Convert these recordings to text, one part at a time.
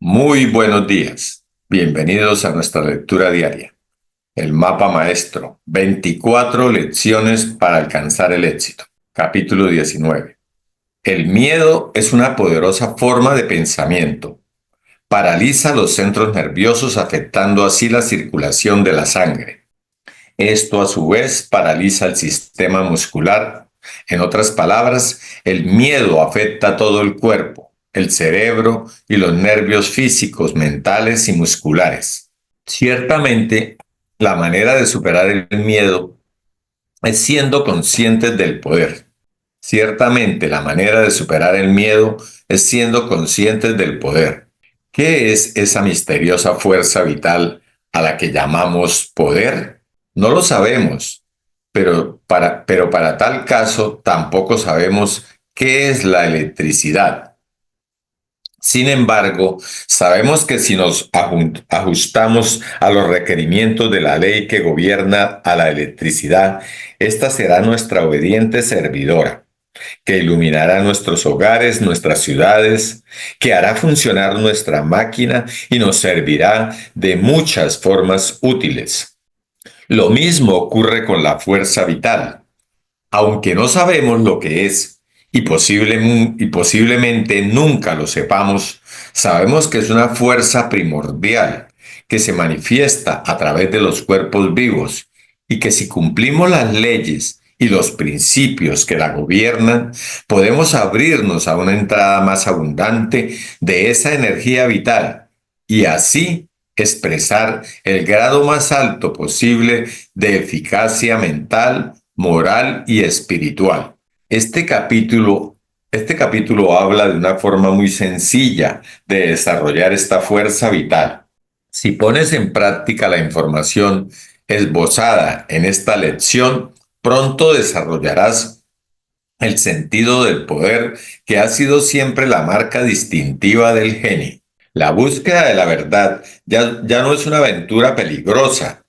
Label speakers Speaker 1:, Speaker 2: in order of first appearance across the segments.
Speaker 1: Muy buenos días. Bienvenidos a nuestra lectura diaria. El mapa maestro. 24 lecciones para alcanzar el éxito. Capítulo 19. El miedo es una poderosa forma de pensamiento. Paraliza los centros nerviosos afectando así la circulación de la sangre. Esto a su vez paraliza el sistema muscular. En otras palabras, el miedo afecta todo el cuerpo, el cerebro y los nervios físicos, mentales y musculares. Ciertamente, la manera de superar el miedo es siendo conscientes del poder. Ciertamente, la manera de superar el miedo es siendo conscientes del poder. ¿Qué es esa misteriosa fuerza vital a la que llamamos poder? No lo sabemos, pero para tal caso tampoco sabemos qué es la electricidad. Sin embargo, sabemos que si nos ajustamos a los requerimientos de la ley que gobierna a la electricidad, esta será nuestra obediente servidora, que iluminará nuestros hogares, nuestras ciudades, que hará funcionar nuestra máquina y nos servirá de muchas formas útiles. Lo mismo ocurre con la fuerza vital. Aunque no sabemos lo que es y posiblemente nunca lo sepamos, sabemos que es una fuerza primordial que se manifiesta a través de los cuerpos vivos y que si cumplimos las leyes y los principios que la gobiernan, podemos abrirnos a una entrada más abundante de esa energía vital y así expresar el grado más alto posible de eficacia mental, moral y espiritual. Este capítulo habla de una forma muy sencilla de desarrollar esta fuerza vital. Si pones en práctica la información esbozada en esta lección, pronto desarrollarás el sentido del poder que ha sido siempre la marca distintiva del genio. La búsqueda de la verdad ya no es una aventura peligrosa,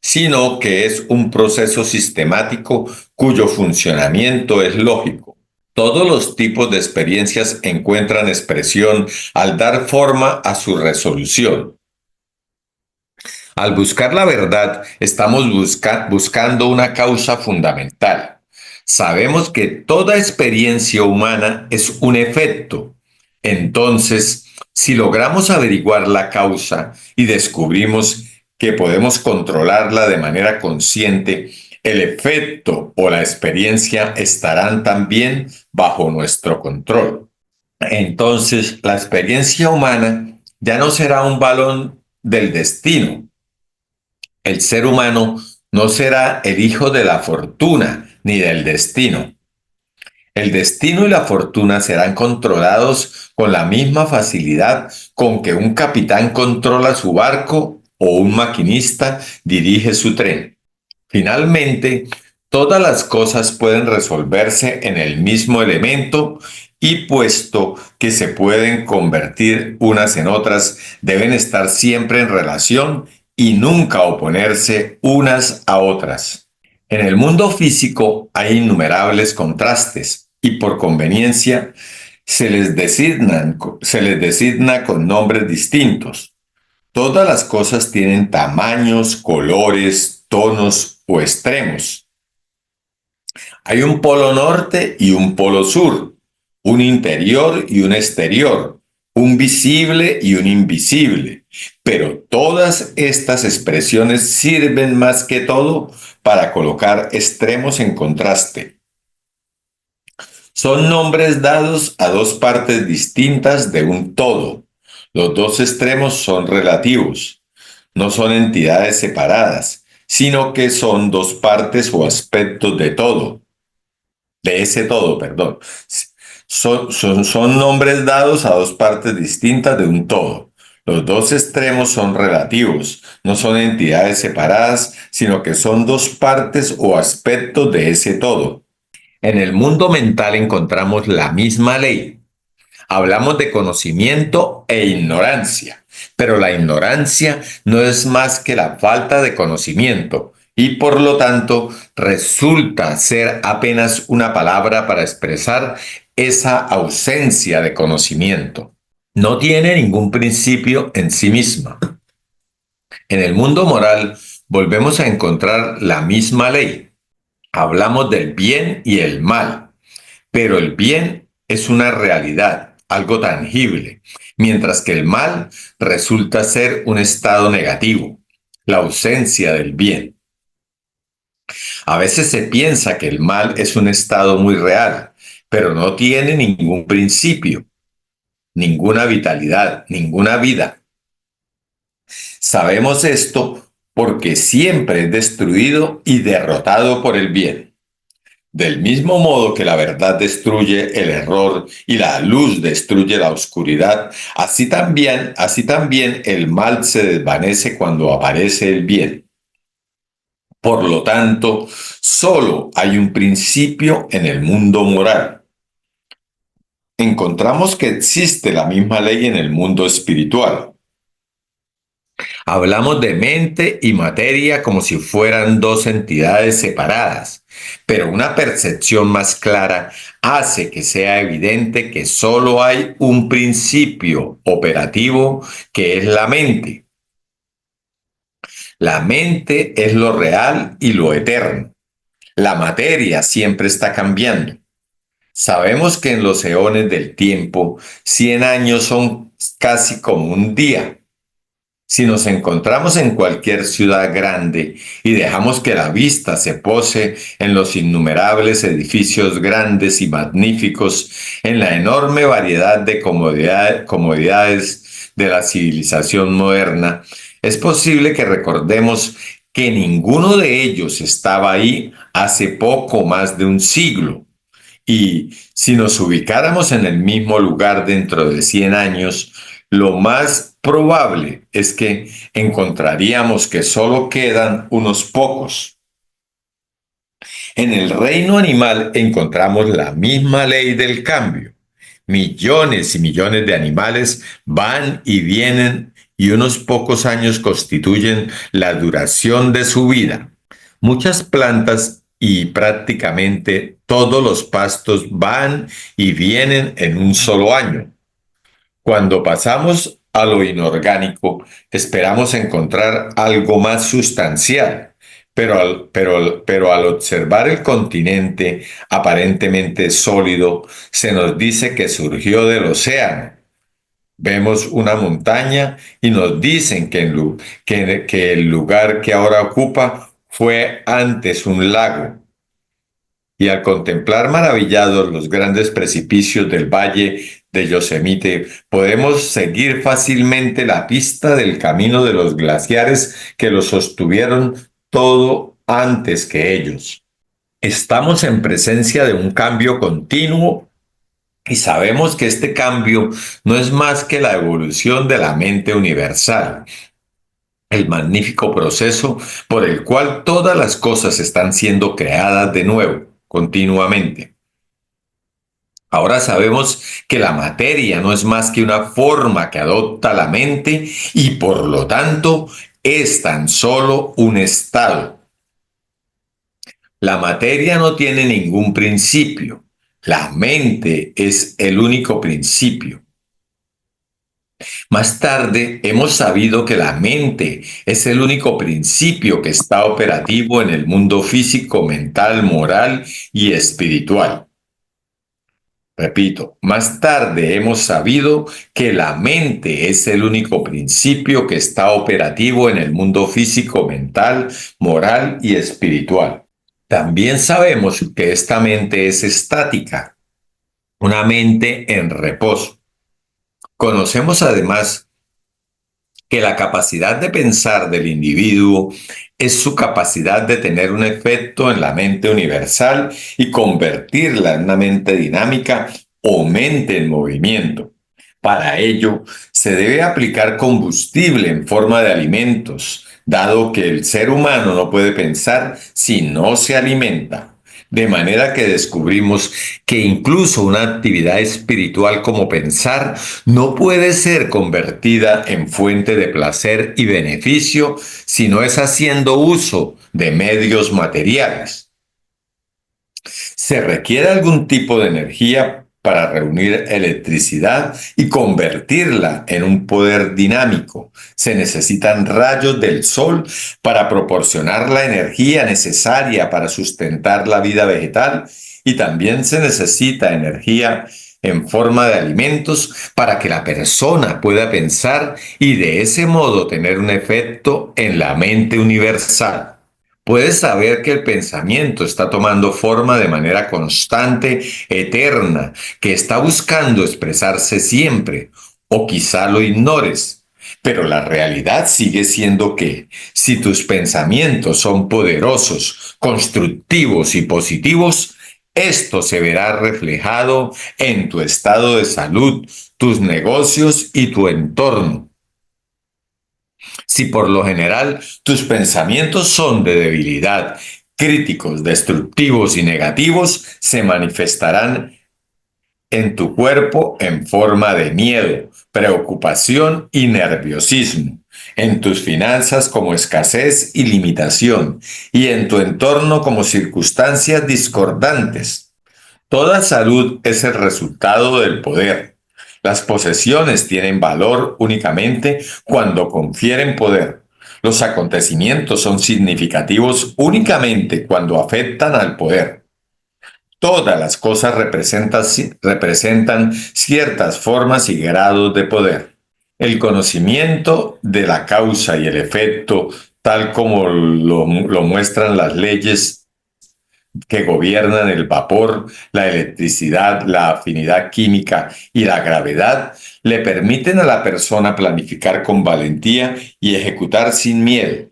Speaker 1: sino que es un proceso sistemático cuyo funcionamiento es lógico. Todos los tipos de experiencias encuentran expresión al dar forma a su resolución. Al buscar la verdad, estamos buscando una causa fundamental. Sabemos que toda experiencia humana es un efecto. Entonces, si logramos averiguar la causa y descubrimos que podemos controlarla de manera consciente, el efecto o la experiencia estarán también bajo nuestro control. Entonces, la experiencia humana ya no será un balón del destino. El ser humano no será el hijo de la fortuna ni del destino. El destino y la fortuna serán controlados con la misma facilidad con que un capitán controla su barco o un maquinista dirige su tren. Finalmente, todas las cosas pueden resolverse en el mismo elemento y puesto que se pueden convertir unas en otras, deben estar siempre en relación y nunca oponerse unas a otras. En el mundo físico hay innumerables contrastes y por conveniencia se les designa con nombres distintos. Todas las cosas tienen tamaños, colores, tonos o extremos. Hay un polo norte y un polo sur, un interior y un exterior, un visible y un invisible, pero todas estas expresiones sirven más que todo para colocar extremos en contraste. Son nombres dados a dos partes distintas de un todo. Los dos extremos son relativos, no son entidades separadas, sino que son dos partes o aspectos de ese todo, perdón. Son nombres dados a dos partes distintas de un todo. Los dos extremos son relativos, no son entidades separadas, sino que son dos partes o aspectos de ese todo. En el mundo mental encontramos la misma ley. Hablamos de conocimiento e ignorancia, pero la ignorancia no es más que la falta de conocimiento y por lo tanto resulta ser apenas una palabra para expresar esa ausencia de conocimiento. No tiene ningún principio en sí misma. En el mundo moral volvemos a encontrar la misma ley. Hablamos del bien y el mal, pero el bien es una realidad, algo tangible, mientras que el mal resulta ser un estado negativo, la ausencia del bien. A veces se piensa que el mal es un estado muy real, pero no tiene ningún principio, ninguna vitalidad, ninguna vida. Sabemos esto porque siempre es destruido y derrotado por el bien. Del mismo modo que la verdad destruye el error y la luz destruye la oscuridad, así también el mal se desvanece cuando aparece el bien. Por lo tanto, solo hay un principio en el mundo moral. Encontramos que existe la misma ley en el mundo espiritual. Hablamos de mente y materia como si fueran dos entidades separadas, pero una percepción más clara hace que sea evidente que solo hay un principio operativo que es la mente. La mente es lo real y lo eterno. La materia siempre está cambiando. Sabemos que en los eones del tiempo, 100 años son casi como un día. Si nos encontramos en cualquier ciudad grande y dejamos que la vista se pose en los innumerables edificios grandes y magníficos, en la enorme variedad de comodidades de la civilización moderna, es posible que recordemos que ninguno de ellos estaba ahí hace poco más de un siglo. Y si nos ubicáramos en el mismo lugar dentro de 100 años, lo más probable es que encontraríamos que solo quedan unos pocos. En el reino animal encontramos la misma ley del cambio. Millones y millones de animales van y vienen y unos pocos años constituyen la duración de su vida. Muchas plantas y prácticamente todos los pastos van y vienen en un solo año. Cuando pasamos a lo inorgánico, esperamos encontrar algo más sustancial, pero al observar el continente aparentemente sólido, se nos dice que surgió del océano. Vemos una montaña y nos dicen que el lugar que ahora ocupa fue antes un lago. Y al contemplar maravillados los grandes precipicios del valle de Yosemite, podemos seguir fácilmente la pista del camino de los glaciares que lo sostuvieron todo antes que ellos. Estamos en presencia de un cambio continuo y sabemos que este cambio no es más que la evolución de la mente universal, el magnífico proceso por el cual todas las cosas están siendo creadas de nuevo, continuamente. Ahora sabemos que la materia no es más que una forma que adopta la mente y por lo tanto es tan solo un estado. La materia no tiene ningún principio. La mente es el único principio. Más tarde hemos sabido que la mente es el único principio que está operativo en el mundo físico, mental, moral y espiritual. Repito, más tarde hemos sabido que la mente es el único principio que está operativo en el mundo físico, mental, moral y espiritual. También sabemos que esta mente es estática, una mente en reposo. Conocemos además que la capacidad de pensar del individuo es su capacidad de tener un efecto en la mente universal y convertirla en una mente dinámica o mente en movimiento. Para ello, se debe aplicar combustible en forma de alimentos, dado que el ser humano no puede pensar si no se alimenta. De manera que descubrimos que incluso una actividad espiritual como pensar no puede ser convertida en fuente de placer y beneficio si no es haciendo uso de medios materiales. Se requiere algún tipo de energía para reunir electricidad y convertirla en un poder dinámico. Se necesitan rayos del sol para proporcionar la energía necesaria para sustentar la vida vegetal y también se necesita energía en forma de alimentos para que la persona pueda pensar y de ese modo tener un efecto en la mente universal. Puedes saber que el pensamiento está tomando forma de manera constante, eterna, que está buscando expresarse siempre, o quizá lo ignores. Pero la realidad sigue siendo que, si tus pensamientos son poderosos, constructivos y positivos, esto se verá reflejado en tu estado de salud, tus negocios y tu entorno. Si por lo general tus pensamientos son de debilidad, críticos, destructivos y negativos, se manifestarán en tu cuerpo en forma de miedo, preocupación y nerviosismo, en tus finanzas como escasez y limitación, y en tu entorno como circunstancias discordantes. Toda salud es el resultado del poder. Las posesiones tienen valor únicamente cuando confieren poder. Los acontecimientos son significativos únicamente cuando afectan al poder. Todas las cosas representan ciertas formas y grados de poder. El conocimiento de la causa y el efecto, tal como lo muestran las leyes que gobiernan el vapor, la electricidad, la afinidad química y la gravedad, le permiten a la persona planificar con valentía y ejecutar sin miedo.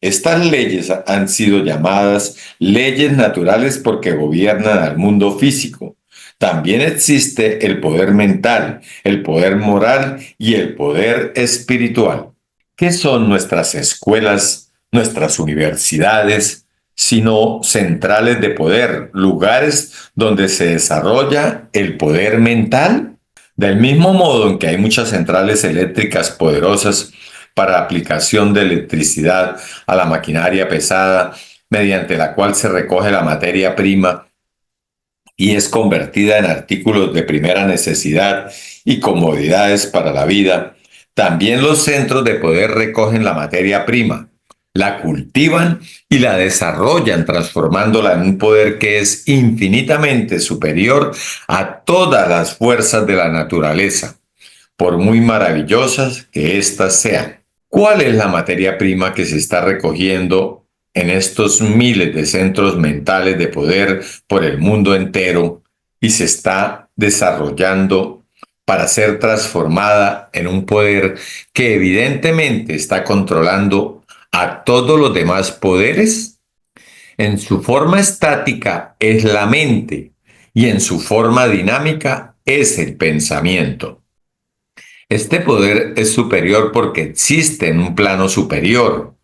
Speaker 1: Estas leyes han sido llamadas leyes naturales porque gobiernan al mundo físico. También existe el poder mental, el poder moral y el poder espiritual. ¿Qué son nuestras escuelas, nuestras universidades, sino centrales de poder, lugares donde se desarrolla el poder mental? Del mismo modo en que hay muchas centrales eléctricas poderosas para aplicación de electricidad a la maquinaria pesada, mediante la cual se recoge la materia prima y es convertida en artículos de primera necesidad y comodidades para la vida, también los centros de poder recogen la materia prima, la cultivan y la desarrollan, transformándola en un poder que es infinitamente superior a todas las fuerzas de la naturaleza, por muy maravillosas que éstas sean. ¿Cuál es la materia prima que se está recogiendo en estos miles de centros mentales de poder por el mundo entero y se está desarrollando para ser transformada en un poder que evidentemente está controlando a todos los demás poderes? En su forma estática es la mente y en su forma dinámica es el pensamiento. Este poder es superior porque existe en un plano superior,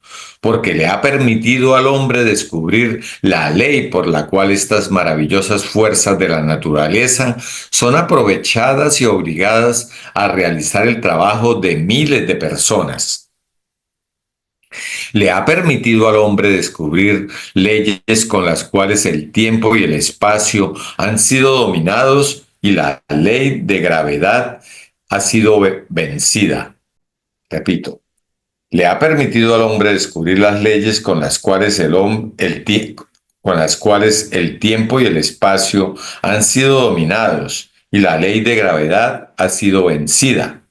Speaker 1: porque le ha permitido al hombre descubrir la ley por la cual estas maravillosas fuerzas de la naturaleza son aprovechadas y obligadas a realizar el trabajo de miles de personas. Le ha permitido al hombre descubrir leyes con las cuales el tiempo y el espacio han sido dominados y la ley de gravedad ha sido vencida. Repito, le ha permitido al hombre descubrir las leyes con las cuales el tiempo y el espacio han sido dominados y la ley de gravedad ha sido vencida.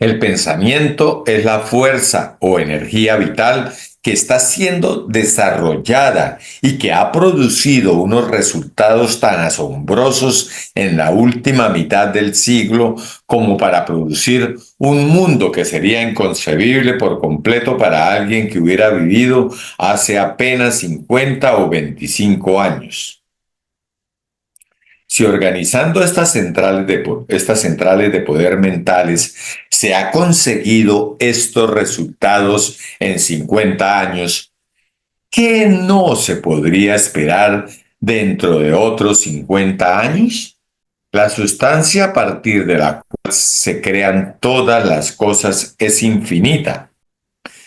Speaker 1: El pensamiento es la fuerza o energía vital que está siendo desarrollada y que ha producido unos resultados tan asombrosos en la última mitad del siglo como para producir un mundo que sería inconcebible por completo para alguien que hubiera vivido hace apenas 50 o 25 años. Si organizando estas centrales de poder mentales se ha conseguido estos resultados en 50 años, ¿qué no se podría esperar dentro de otros 50 años? La sustancia a partir de la cual se crean todas las cosas es infinita.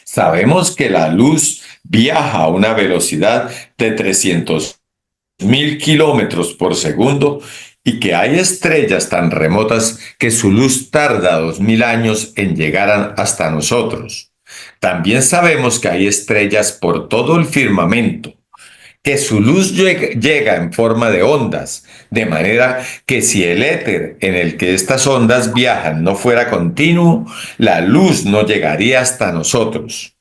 Speaker 1: Sabemos que la luz viaja a una velocidad de 300.000 kilómetros por segundo y que hay estrellas tan remotas que su luz tarda 2000 años en llegar hasta nosotros. También sabemos que hay estrellas por todo el firmamento, que su luz llega en forma de ondas, de manera que si el éter en el que estas ondas viajan no fuera continuo, la luz no llegaría hasta nosotros.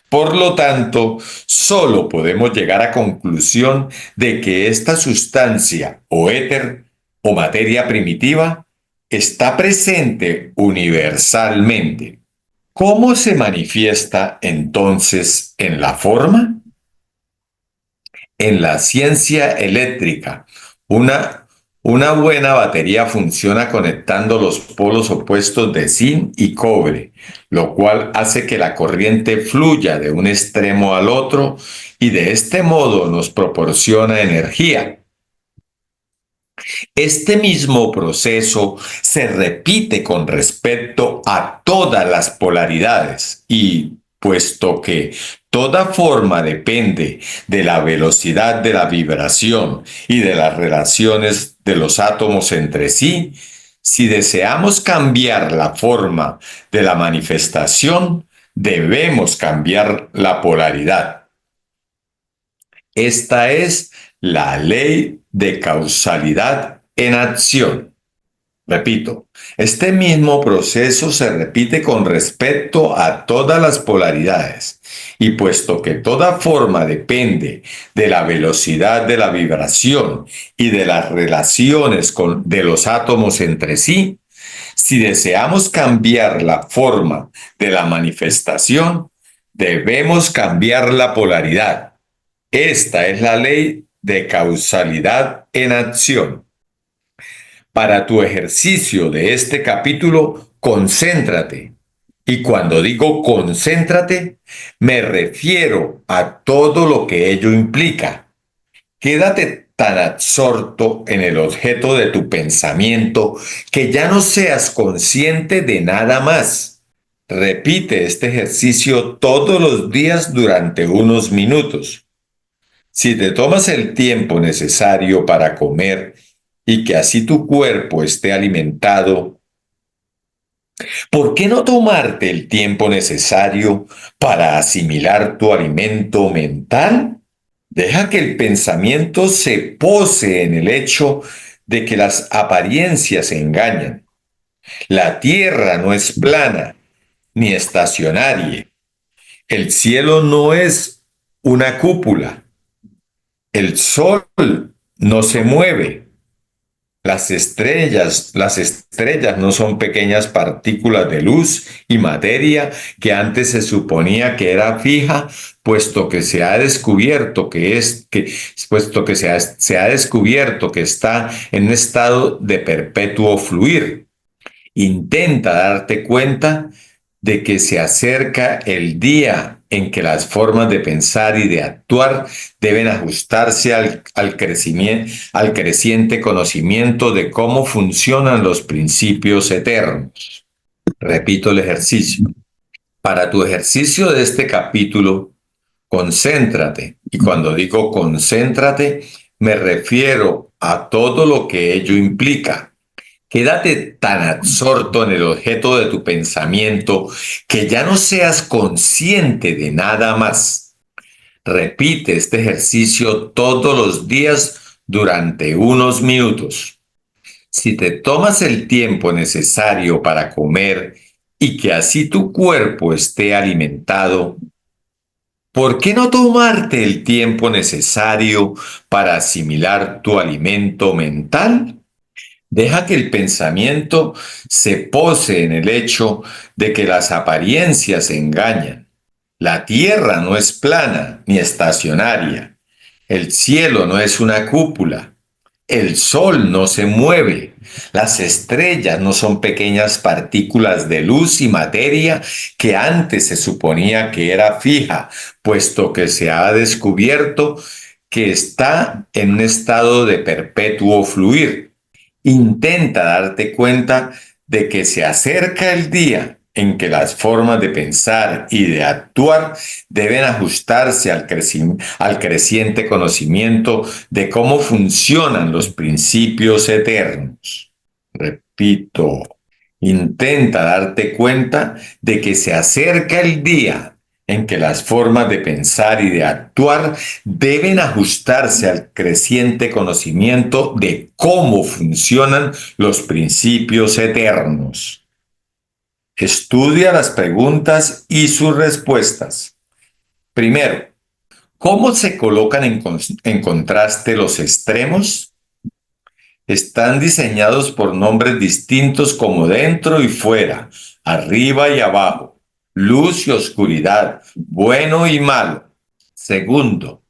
Speaker 1: Por lo tanto, solo podemos llegar a conclusión de que esta sustancia o éter o materia primitiva está presente universalmente. ¿Cómo se manifiesta entonces en la forma? En la ciencia eléctrica, una, una buena batería funciona conectando los polos opuestos de zinc y cobre, lo cual hace que la corriente fluya de un extremo al otro y de este modo nos proporciona energía. Este mismo proceso se repite con respecto a todas las polaridades y, puesto que toda forma depende de la velocidad de la vibración y de las relaciones de los átomos entre sí, si deseamos cambiar la forma de la manifestación, debemos cambiar la polaridad. Esta es la ley de causalidad en acción. Repito, este mismo proceso se repite con respecto a todas las polaridades, y puesto que toda forma depende de la velocidad de la vibración y de las relaciones de los átomos entre sí, si deseamos cambiar la forma de la manifestación, debemos cambiar la polaridad. Esta es la ley de causalidad en acción. Para tu ejercicio de este capítulo, concéntrate. Y cuando digo concéntrate, me refiero a todo lo que ello implica. Quédate tan absorto en el objeto de tu pensamiento que ya no seas consciente de nada más. Repite este ejercicio todos los días durante unos minutos. Si te tomas el tiempo necesario para comer y que así tu cuerpo esté alimentado, ¿por qué no tomarte el tiempo necesario para asimilar tu alimento mental? Deja que el pensamiento se pose en el hecho de que las apariencias engañan. La tierra no es plana ni estacionaria. El cielo no es una cúpula. El sol no se mueve. Las estrellas no son pequeñas partículas de luz y materia que antes se suponía que era fija, puesto que se ha descubierto se ha descubierto que está en un estado de perpetuo fluir. Intenta darte cuenta de que se acerca el día en que las formas de pensar y de actuar deben ajustarse al creciente conocimiento de cómo funcionan los principios eternos. Repito el ejercicio. Para tu ejercicio de este capítulo, concéntrate. Y cuando digo concéntrate, me refiero a todo lo que ello implica. Quédate tan absorto en el objeto de tu pensamiento que ya no seas consciente de nada más. Repite este ejercicio todos los días durante unos minutos. Si te tomas el tiempo necesario para comer y que así tu cuerpo esté alimentado, ¿por qué no tomarte el tiempo necesario para asimilar tu alimento mental? Deja que el pensamiento se pose en el hecho de que las apariencias engañan. La tierra no es plana ni estacionaria. El cielo no es una cúpula. El sol no se mueve. Las estrellas no son pequeñas partículas de luz y materia que antes se suponía que era fija, puesto que se ha descubierto que está en un estado de perpetuo fluir. Intenta darte cuenta de que se acerca el día en que las formas de pensar y de actuar deben ajustarse al creciente conocimiento de cómo funcionan los principios eternos. Repito, intenta darte cuenta de que se acerca el día en que las formas de pensar y de actuar deben ajustarse al creciente conocimiento de cómo funcionan los principios eternos. Estudia las preguntas y sus respuestas. Primero, ¿cómo se colocan en contraste los extremos? Están diseñados por nombres distintos como dentro y fuera, arriba y abajo, luz y oscuridad, bueno y malo. Segundo,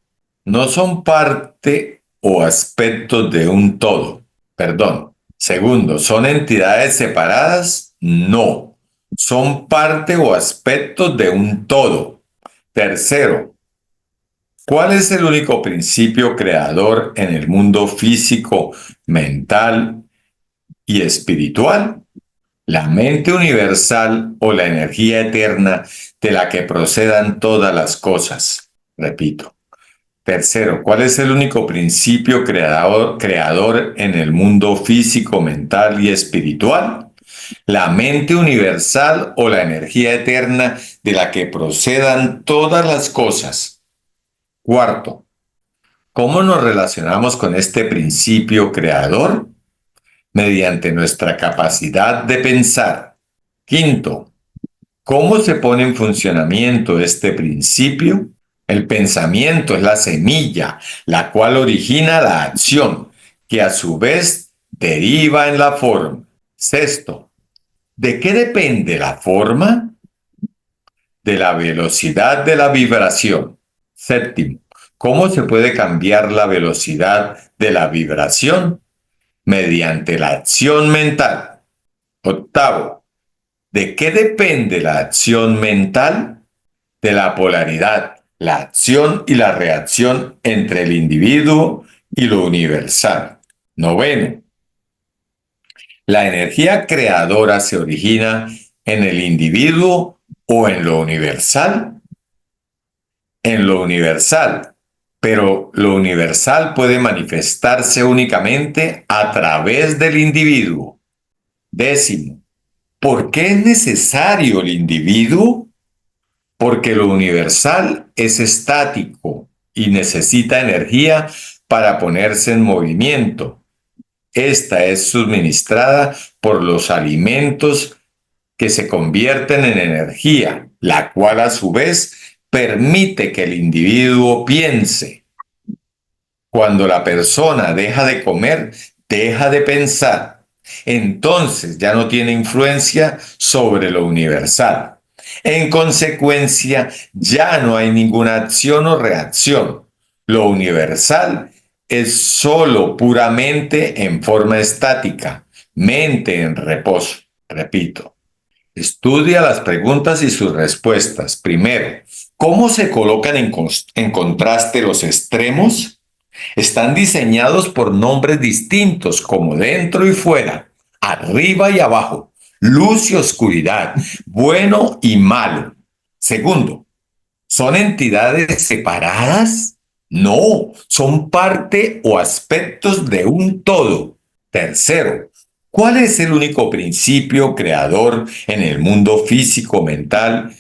Speaker 1: no son parte o aspectos de un todo. Perdón. Segundo, ¿son entidades separadas? No. Son parte o aspectos de un todo. Tercero, ¿cuál es el único principio creador en el mundo físico, mental y espiritual? ¿La mente universal o la energía eterna de la que procedan todas las cosas? Repito. Tercero, ¿cuál es el único principio creador en el mundo físico, mental y espiritual? ¿La mente universal o la energía eterna de la que procedan todas las cosas? Cuarto, ¿cómo nos relacionamos con este principio creador? Mediante nuestra capacidad de pensar. Quinto, ¿cómo se pone en funcionamiento este principio? El pensamiento es la semilla, la cual origina la acción, que a su vez deriva en la forma. Sexto, ¿de qué depende la forma? De la velocidad de la vibración. Séptimo, ¿cómo se puede cambiar la velocidad de la vibración? Mediante la acción mental. Octavo, ¿de qué depende la acción mental? De la polaridad, la acción y la reacción entre el individuo y lo universal. Noveno, ¿la energía creadora se origina en el individuo o en lo universal? En lo universal, pero lo universal puede manifestarse únicamente a través del individuo. Décimo, ¿por qué es necesario el individuo? Porque lo universal es estático y necesita energía para ponerse en movimiento. Esta es suministrada por los alimentos que se convierten en energía, la cual a su vez permite que el individuo piense. Cuando la persona deja de comer, deja de pensar. Entonces ya no tiene influencia sobre lo universal. En consecuencia, ya no hay ninguna acción o reacción. Lo universal es solo puramente en forma estática, mente en reposo. Repito, estudia las preguntas y sus respuestas. Primero, ¿cómo se colocan en contraste los extremos? Están diseñados por nombres distintos como dentro y fuera, arriba y abajo, luz y oscuridad, bueno y malo. Segundo, ¿son entidades separadas? No, son parte o aspectos de un todo. Tercero, ¿cuál es el único principio creador en el mundo físico, mental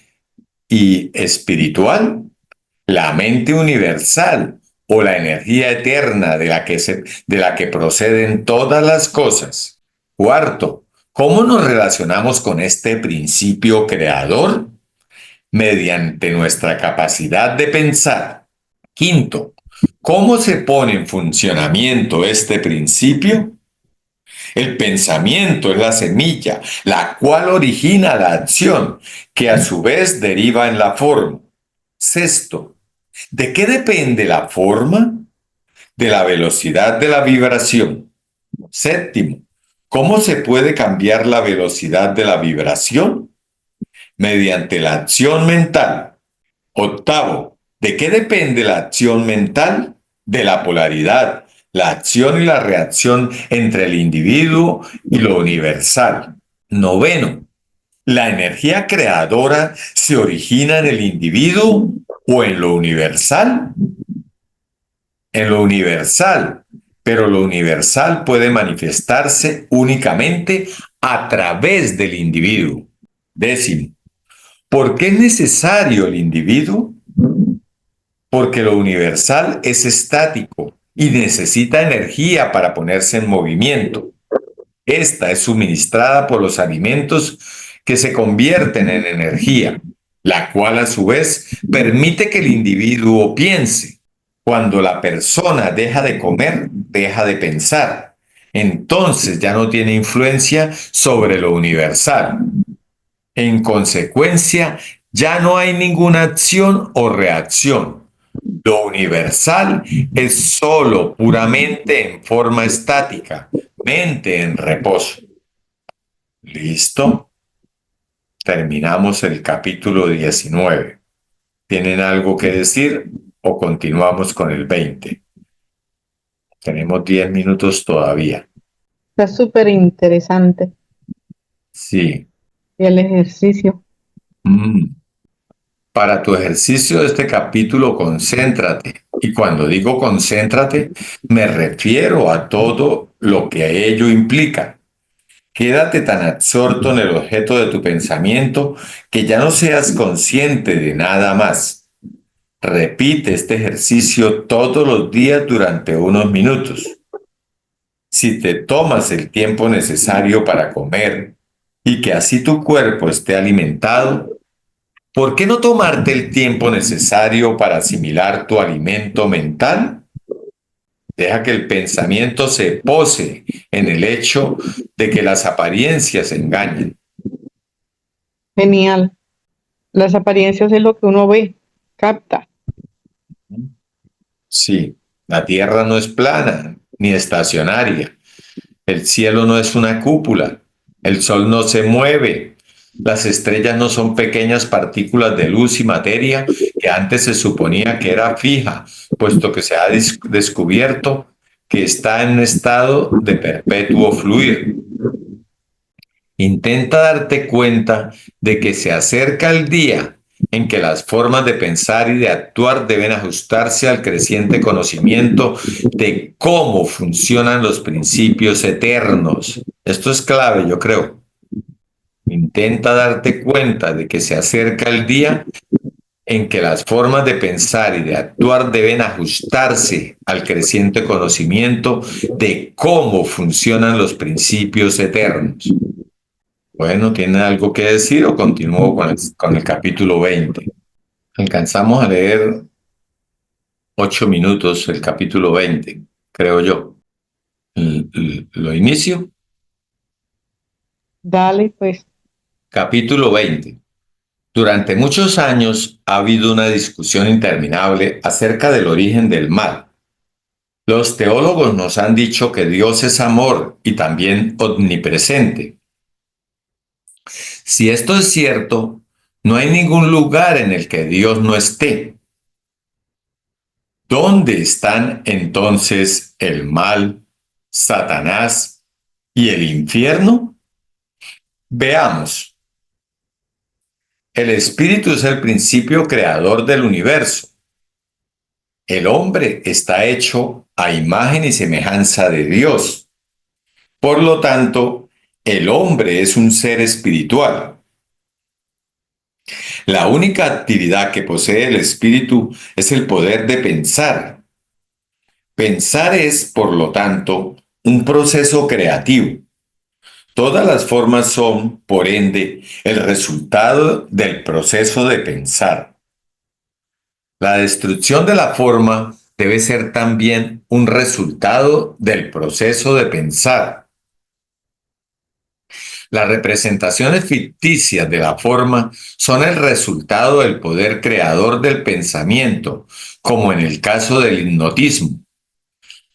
Speaker 1: y espiritual? La mente universal o la energía eterna de la que proceden todas las cosas. Cuarto, ¿cómo nos relacionamos con este principio creador? Mediante nuestra capacidad de pensar. Quinto, ¿cómo se pone en funcionamiento este principio? El pensamiento es la semilla, la cual origina la acción, que a su vez deriva en la forma. Sexto, ¿de qué depende la forma? De la velocidad de la vibración. Séptimo, ¿cómo se puede cambiar la velocidad de la vibración? Mediante la acción mental. Octavo, ¿de qué depende la acción mental? De la polaridad, la acción y la reacción entre el individuo y lo universal. Noveno, ¿La energía creadora se origina en el individuo o en lo universal? En lo universal, pero lo universal puede manifestarse únicamente a través del individuo. Décimo, ¿por qué es necesario el individuo? Porque lo universal es estático y necesita energía para ponerse en movimiento. Esta es suministrada por los alimentos que se convierten en energía, la cual a su vez permite que el individuo piense. Cuando la persona deja de comer, deja de pensar. Entonces ya no tiene influencia sobre lo universal. En consecuencia, ya no hay ninguna acción o reacción. Lo universal es sólo puramente en forma estática, mente en reposo. ¿Listo? Terminamos el capítulo 19. ¿Tienen algo que decir o continuamos con el 20? Tenemos 10 minutos todavía.
Speaker 2: Está súper interesante.
Speaker 1: Sí.
Speaker 2: Y el ejercicio.
Speaker 1: Para tu ejercicio de este capítulo, concéntrate. Y cuando digo concéntrate, me refiero a todo lo que ello implica. Quédate tan absorto en el objeto de tu pensamiento que ya no seas consciente de nada más. Repite este ejercicio todos los días durante unos minutos. Si te tomas el tiempo necesario para comer y que así tu cuerpo esté alimentado, ¿por qué no tomarte el tiempo necesario para asimilar tu alimento mental? Deja que el pensamiento se pose en el hecho de que las apariencias engañan.
Speaker 2: Genial. Las apariencias es lo que uno ve, capta.
Speaker 1: Sí, la tierra no es plana ni estacionaria. El cielo no es una cúpula. El sol no se mueve. Las estrellas no son pequeñas partículas de luz y materia que antes se suponía que era fija, puesto que se ha descubierto que está en un estado de perpetuo fluir. Intenta darte cuenta de que se acerca el día en que las formas de pensar y de actuar deben ajustarse al creciente conocimiento de cómo funcionan los principios eternos. Esto es clave, yo creo. Intenta darte cuenta de que se acerca el día en que las formas de pensar y de actuar deben ajustarse al creciente conocimiento de cómo funcionan los principios eternos. Bueno, ¿tiene algo que decir o continúo con el capítulo 20? Alcanzamos a leer 8 minutos el capítulo 20, creo yo. ¿Lo inicio?
Speaker 2: Dale, pues.
Speaker 1: Capítulo 20. Durante muchos años ha habido una discusión interminable acerca del origen del mal. Los teólogos nos han dicho que Dios es amor y también omnipresente. Si esto es cierto, no hay ningún lugar en el que Dios no esté. ¿Dónde están entonces el mal, Satanás y el infierno? Veamos. El espíritu es el principio creador del universo. El hombre está hecho a imagen y semejanza de Dios. Por lo tanto, el hombre es un ser espiritual. La única actividad que posee el espíritu es el poder de pensar. Pensar es, por lo tanto, un proceso creativo. Todas las formas son, por ende, el resultado del proceso de pensar. La destrucción de la forma debe ser también un resultado del proceso de pensar. Las representaciones ficticias de la forma son el resultado del poder creador del pensamiento, como en el caso del hipnotismo.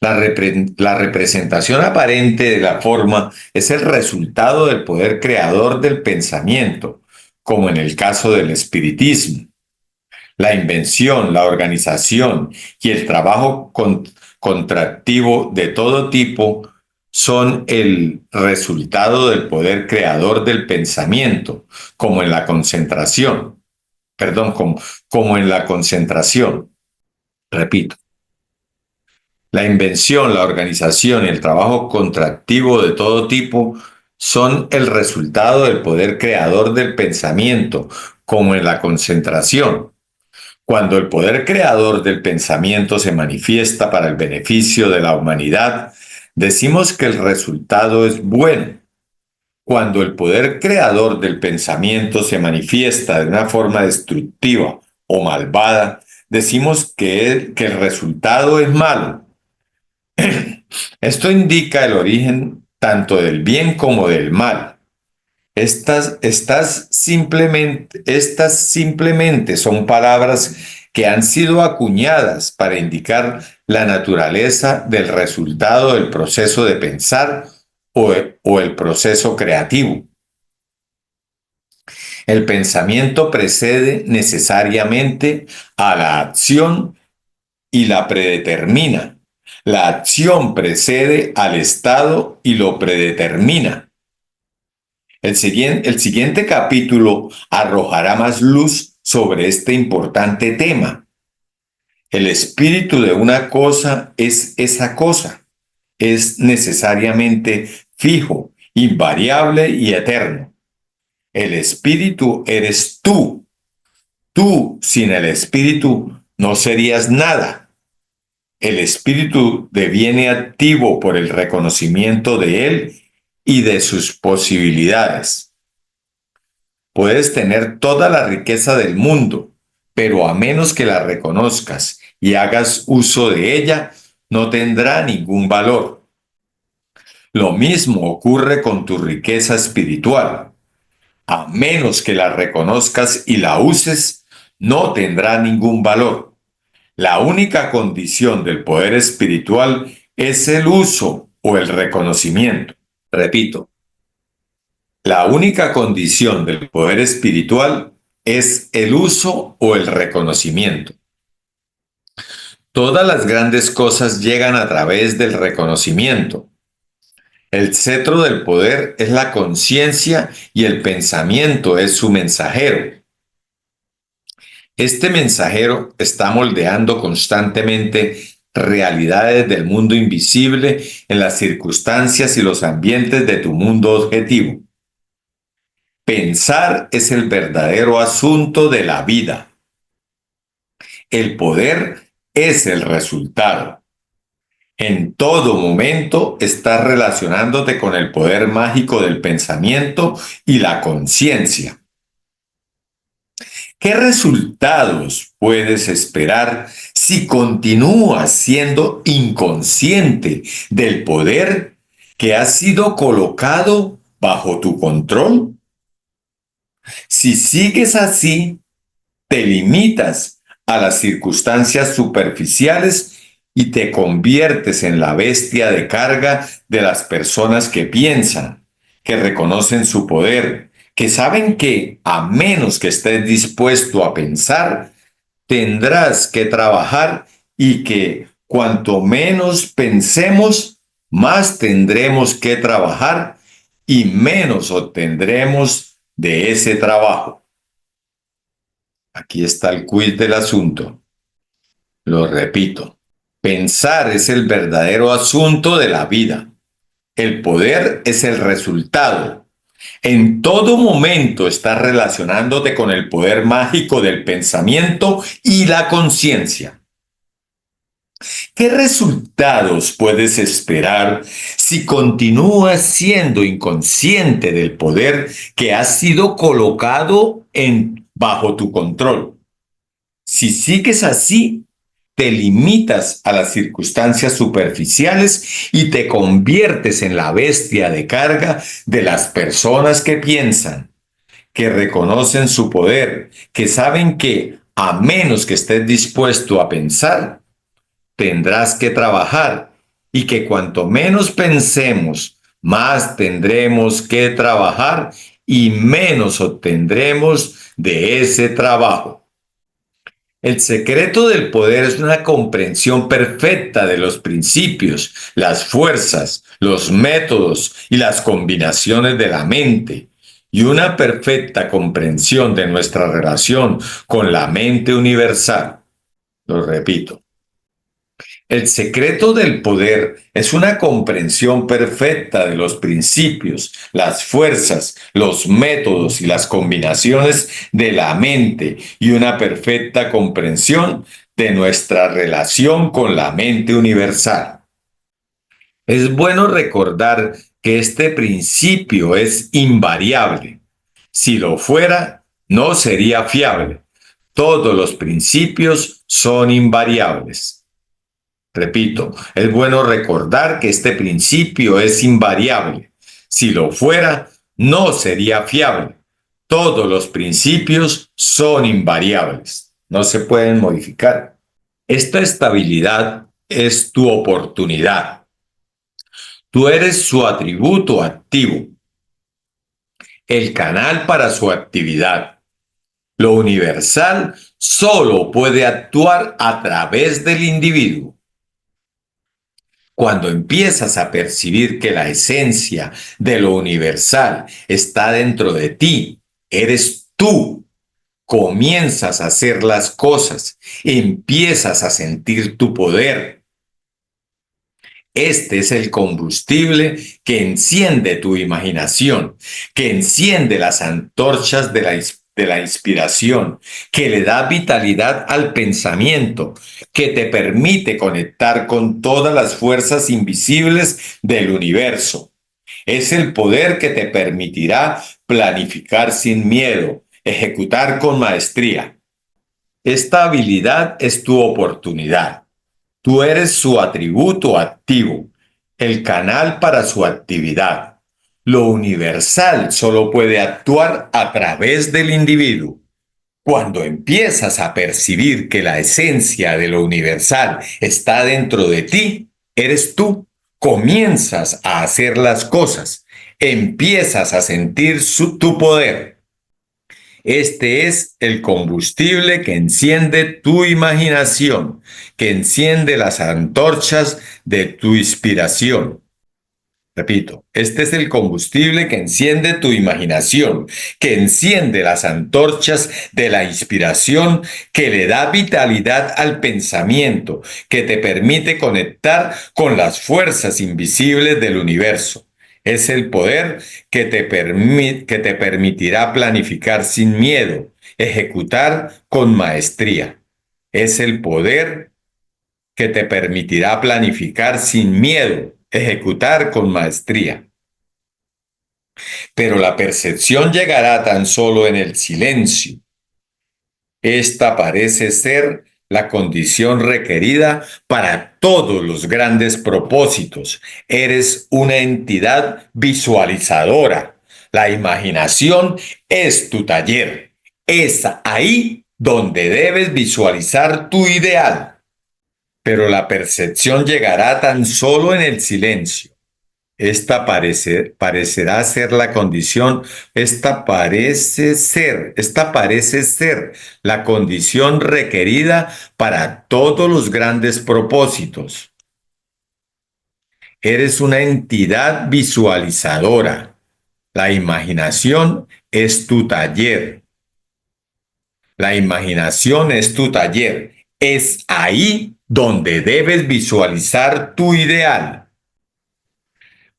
Speaker 1: La representación aparente de la forma es el resultado del poder creador del pensamiento, como en el caso del espiritismo. La invención, la organización y el trabajo contractivo de todo tipo son el resultado del poder creador del pensamiento, como en la concentración. Perdón, como en la concentración. Repito. La invención, la organización y el trabajo contractivo de todo tipo son el resultado del poder creador del pensamiento, como en la concentración. Cuando el poder creador del pensamiento se manifiesta para el beneficio de la humanidad, decimos que el resultado es bueno. Cuando el poder creador del pensamiento se manifiesta de una forma destructiva o malvada, decimos que el resultado es malo. Esto indica el origen tanto del bien como del mal. Estas simplemente son palabras que han sido acuñadas para indicar la naturaleza del resultado del proceso de pensar o el proceso creativo. El pensamiento precede necesariamente a la acción y la predetermina. La acción precede al estado y lo predetermina. El siguiente capítulo arrojará más luz sobre este importante tema. El espíritu de una cosa es esa cosa. Es necesariamente fijo, invariable y eterno. El espíritu eres tú. Tú, sin el espíritu, no serías nada. El espíritu deviene activo por el reconocimiento de él y de sus posibilidades. Puedes tener toda la riqueza del mundo, pero a menos que la reconozcas y hagas uso de ella, no tendrá ningún valor. Lo mismo ocurre con tu riqueza espiritual. A menos que la reconozcas y la uses, no tendrá ningún valor. La única condición del poder espiritual es el uso o el reconocimiento. Repito, la única condición del poder espiritual es el uso o el reconocimiento. Todas las grandes cosas llegan a través del reconocimiento. El cetro del poder es la conciencia y el pensamiento es su mensajero. Este mensajero está moldeando constantemente realidades del mundo invisible en las circunstancias y los ambientes de tu mundo objetivo. Pensar es el verdadero asunto de la vida. El poder es el resultado. En todo momento estás relacionándote con el poder mágico del pensamiento y la conciencia. ¿Qué resultados puedes esperar si continúas siendo inconsciente del poder que ha sido colocado bajo tu control? Si sigues así, te limitas a las circunstancias superficiales y te conviertes en la bestia de carga de las personas que piensan, que reconocen su poder, que saben que, a menos que estés dispuesto a pensar, tendrás que trabajar y que cuanto menos pensemos, más tendremos que trabajar y menos obtendremos de ese trabajo. Aquí está el quiz del asunto. Lo repito. Pensar es el verdadero asunto de la vida. El poder es el resultado. En todo momento estás relacionándote con el poder mágico del pensamiento y la conciencia. ¿Qué resultados puedes esperar si continúas siendo inconsciente del poder que ha sido colocado bajo tu control? Si sigues así, te limitas a las circunstancias superficiales y te conviertes en la bestia de carga de las personas que piensan, que reconocen su poder, que saben que, a menos que estés dispuesto a pensar, tendrás que trabajar y que cuanto menos pensemos, más tendremos que trabajar y menos obtendremos de ese trabajo. El secreto del poder es una comprensión perfecta de los principios, las fuerzas, los métodos y las combinaciones de la mente, y una perfecta comprensión de nuestra relación con la mente universal. Lo repito. El secreto del poder es una comprensión perfecta de los principios, las fuerzas, los métodos y las combinaciones de la mente y una perfecta comprensión de nuestra relación con la mente universal. Es bueno recordar que este principio es invariable. Si lo fuera, no sería fiable. Todos los principios son invariables. Repito, es bueno recordar que este principio es invariable. Si lo fuera, no sería fiable. Todos los principios son invariables. No se pueden modificar. Esta estabilidad es tu oportunidad. Tú eres su atributo activo, el canal para su actividad. Lo universal solo puede actuar a través del individuo. Cuando empiezas a percibir que la esencia de lo universal está dentro de ti, eres tú, comienzas a hacer las cosas, empiezas a sentir tu poder. Este es el combustible que enciende tu imaginación, que enciende las antorchas de la inspiración, que le da vitalidad al pensamiento, que te permite conectar con todas las fuerzas invisibles del universo. Es el poder que te permitirá planificar sin miedo, ejecutar con maestría. Esta habilidad es tu oportunidad. Tú eres su atributo activo, el canal para su actividad. Lo universal solo puede actuar a través del individuo. Cuando empiezas a percibir que la esencia de lo universal está dentro de ti, eres tú. Comienzas a hacer las cosas, empiezas a sentir tu poder. Este es el combustible que enciende tu imaginación, que enciende las antorchas de tu inspiración. Repito, este es el combustible que enciende tu imaginación, que enciende las antorchas de la inspiración, que le da vitalidad al pensamiento, que te permite conectar con las fuerzas invisibles del universo. Es el poder que te permitirá planificar sin miedo, ejecutar con maestría. Es el poder que te permitirá planificar sin miedo, ejecutar con maestría. Pero la percepción llegará tan solo en el silencio. Esta parece ser la condición requerida para todos los grandes propósitos. Eres una entidad visualizadora. La imaginación es tu taller. Es ahí donde debes visualizar tu ideal. Pero la percepción llegará tan solo en el silencio. Esta parecerá ser la condición, esta parece ser la condición requerida para todos los grandes propósitos. Eres una entidad visualizadora. La imaginación es tu taller. La imaginación es tu taller. Es ahí donde debes visualizar tu ideal.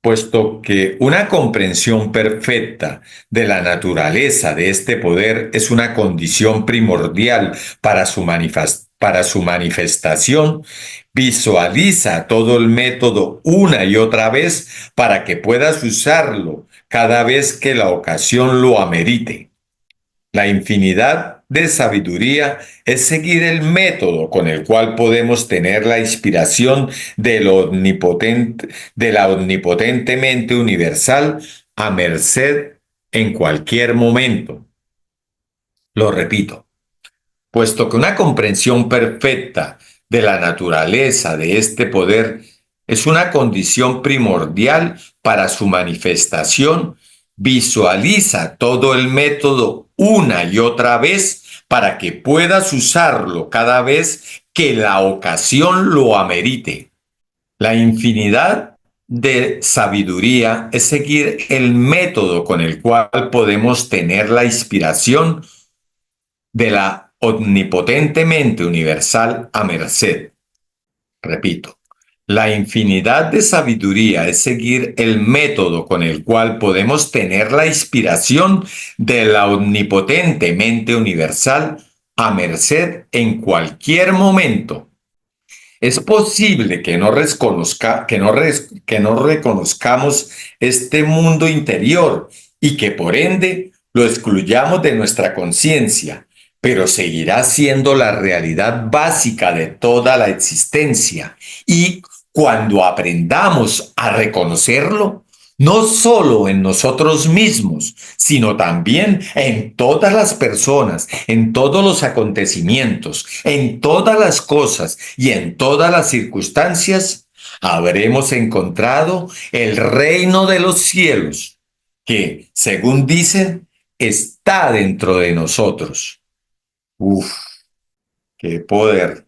Speaker 1: Puesto que una comprensión perfecta de la naturaleza de este poder es una condición primordial para su manifestación, visualiza todo el método una y otra vez para que puedas usarlo cada vez que la ocasión lo amerite. La infinidad de sabiduría es seguir el método con el cual podemos tener la inspiración de la omnipotente mente universal a merced en cualquier momento. Lo repito, puesto que una comprensión perfecta de la naturaleza de este poder es una condición primordial para su manifestación, visualiza todo el método una y otra vez para que puedas usarlo cada vez que la ocasión lo amerite. La infinidad de sabiduría es seguir el método con el cual podemos tener la inspiración de la omnipotente mente universal a merced. Repito, la infinidad de sabiduría es seguir el método con el cual podemos tener la inspiración de la omnipotente mente universal a merced en cualquier momento. Es posible que no reconozcamos este mundo interior y que por ende lo excluyamos de nuestra conciencia, pero seguirá siendo la realidad básica de toda la existencia. Y cuando aprendamos a reconocerlo, no solo en nosotros mismos, sino también en todas las personas, en todos los acontecimientos, en todas las cosas y en todas las circunstancias, habremos encontrado el reino de los cielos, que, según dicen, está dentro de nosotros. Uf, qué poder.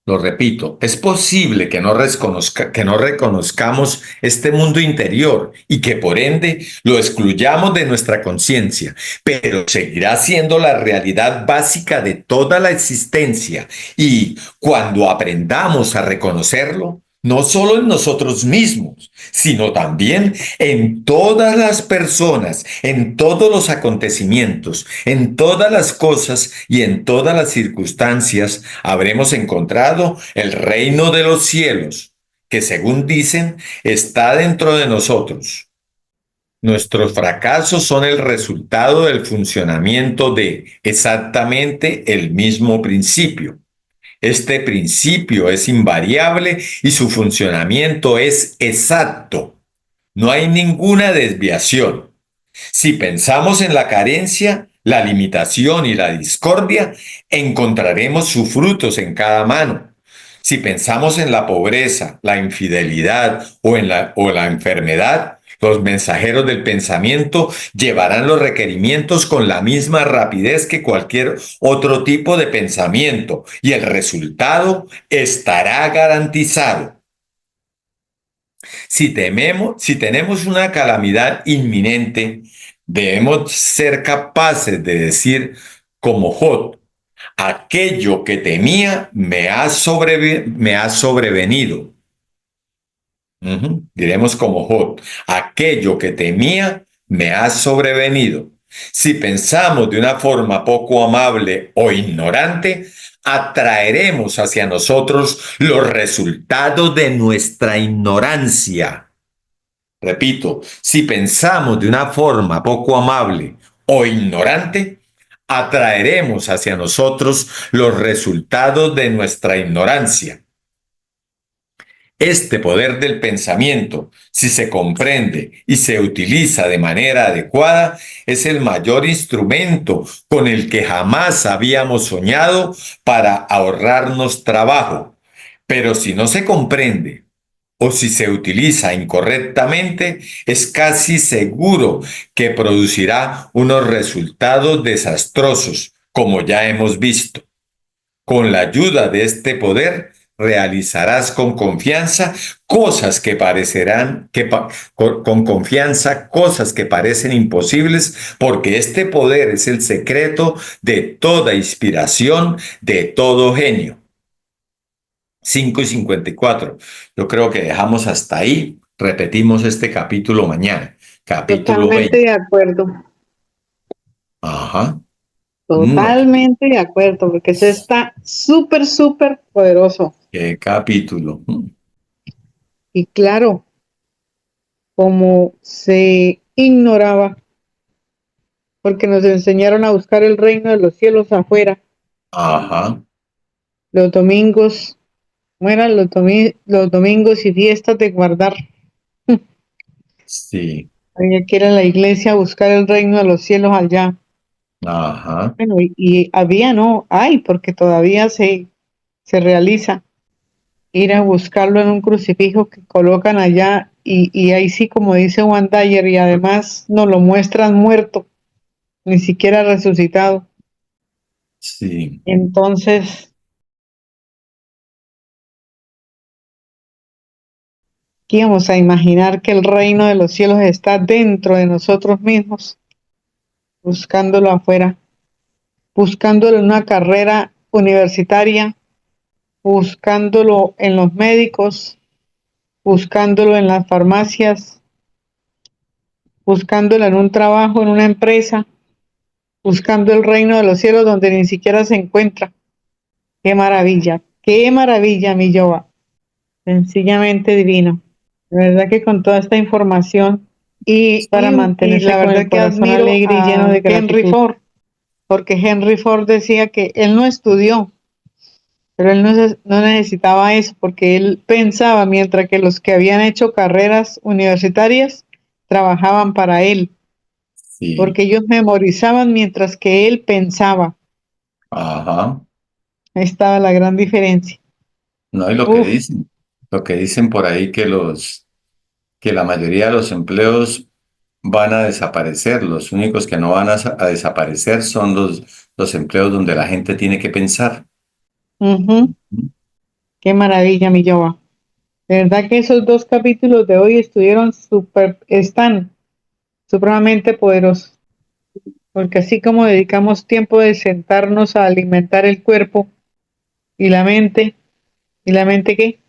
Speaker 1: Lo repito, es posible que no reconozcamos este mundo interior y que por ende lo excluyamos de nuestra conciencia, pero seguirá siendo la realidad básica de toda la existencia y cuando aprendamos a reconocerlo, no solo en nosotros mismos, sino también en todas las personas, en todos los acontecimientos, en todas las cosas y en todas las circunstancias, habremos encontrado el reino de los cielos, que según dicen, está dentro de nosotros. Nuestros fracasos son el resultado del funcionamiento de exactamente el mismo principio. Este principio es invariable y su funcionamiento es exacto. No hay ninguna desviación. Si pensamos en la carencia, la limitación y la discordia, encontraremos sus frutos en cada mano. Si pensamos en la pobreza, la infidelidad o la enfermedad, los mensajeros del pensamiento llevarán los requerimientos con la misma rapidez que cualquier otro tipo de pensamiento y el resultado estará garantizado. Si tenemos una calamidad inminente, debemos ser capaces de decir como Job, aquello que temía me ha sobrevenido. Diremos como Job, aquello que temía me ha sobrevenido. Si pensamos de una forma poco amable o ignorante, atraeremos hacia nosotros los resultados de nuestra ignorancia. Repito, si pensamos de una forma poco amable o ignorante, atraeremos hacia nosotros los resultados de nuestra ignorancia. Este poder del pensamiento, si se comprende y se utiliza de manera adecuada, es el mayor instrumento con el que jamás habíamos soñado para ahorrarnos trabajo. Pero si no se comprende o si se utiliza incorrectamente, es casi seguro que producirá unos resultados desastrosos, como ya hemos visto. Con la ayuda de este poder, realizarás con confianza cosas que parecerán con confianza cosas que parecen imposibles, porque este poder es el secreto de toda inspiración, de todo genio. 5:54. Yo creo que dejamos hasta ahí. Repetimos este capítulo mañana. Capítulo
Speaker 2: Totalmente
Speaker 1: 20.
Speaker 2: de acuerdo.
Speaker 1: Ajá. No,
Speaker 2: Totalmente de acuerdo, porque eso está súper, súper poderoso.
Speaker 1: qué capítulo.
Speaker 2: Y claro, como se ignoraba, porque nos enseñaron a buscar el reino de los cielos afuera,
Speaker 1: Ajá.
Speaker 2: los domingos, ¿cómo eran los domingos y fiestas de guardar?
Speaker 1: Sí.
Speaker 2: Había que ir a la iglesia a buscar el reino de los cielos allá.
Speaker 1: Ajá.
Speaker 2: Bueno, y había, no, hay, porque todavía se realiza ir a buscarlo en un crucifijo que colocan allá y ahí sí, como dice Juan Dyer, y además nos lo muestran muerto, ni siquiera resucitado.
Speaker 1: Sí,
Speaker 2: Entonces, ¿qué íbamos a imaginar que el reino de los cielos está dentro de nosotros mismos, buscándolo afuera, buscándolo en una carrera universitaria, buscándolo en los médicos, buscándolo en las farmacias, buscándolo en un trabajo, en una empresa, buscando el reino de los cielos donde ni siquiera se encuentra? Qué maravilla, mi Yoba, sencillamente divino. De verdad que con toda esta información para mantenerse
Speaker 1: la
Speaker 2: con
Speaker 1: verdad
Speaker 2: el
Speaker 1: que
Speaker 2: corazón
Speaker 1: admiro
Speaker 2: alegre y lleno
Speaker 1: a
Speaker 2: de
Speaker 1: Henry
Speaker 2: gratitud,
Speaker 1: Ford.
Speaker 2: porque Henry Ford decía que él no estudió, pero él no necesitaba eso, porque él pensaba, mientras que los que habían hecho carreras universitarias trabajaban para él,
Speaker 1: Sí,
Speaker 2: porque ellos memorizaban mientras que él pensaba.
Speaker 1: ajá.
Speaker 2: Ahí estaba la gran diferencia.
Speaker 1: No, y
Speaker 2: Uf,
Speaker 1: lo que dicen por ahí que la mayoría de los empleos van a desaparecer. Los únicos que no van a desaparecer son los empleos donde la gente tiene que pensar.
Speaker 2: ujú, qué maravilla, mi Yoba. De verdad que esos dos capítulos de hoy están supremamente poderosos, porque así como dedicamos tiempo de sentarnos a alimentar el cuerpo y la mente qué.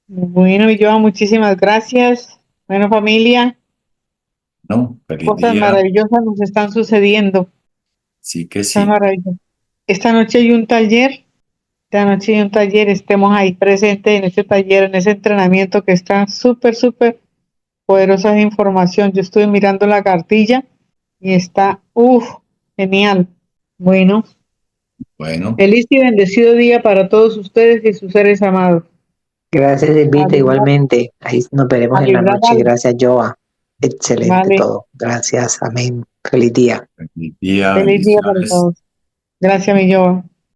Speaker 2: Bueno, mi Yoba, muchísimas gracias. Bueno, familia,
Speaker 1: No, feliz
Speaker 2: cosas
Speaker 1: día.
Speaker 2: maravillosas nos están sucediendo.
Speaker 1: Sí que
Speaker 2: Cosas
Speaker 1: sí.
Speaker 2: maravillosas. Esta noche hay un taller. Esta noche hay un taller. Estemos ahí presentes en ese taller, en ese entrenamiento que está súper, súper poderosa esa información. Yo estuve mirando la cartilla y está, genial. Bueno,
Speaker 1: Bueno,
Speaker 2: feliz y bendecido día para todos ustedes y sus seres amados.
Speaker 3: Gracias, Elvita,
Speaker 2: Alibra,
Speaker 3: igualmente. Ahí nos veremos en la
Speaker 2: alibra,
Speaker 3: noche. Gracias, Joa. Excelente
Speaker 2: vale.
Speaker 3: todo. Gracias, amén. Feliz día.
Speaker 1: feliz día,
Speaker 2: Feliz día para
Speaker 1: bendiciones.
Speaker 2: todos. Gracias, mi Yoba.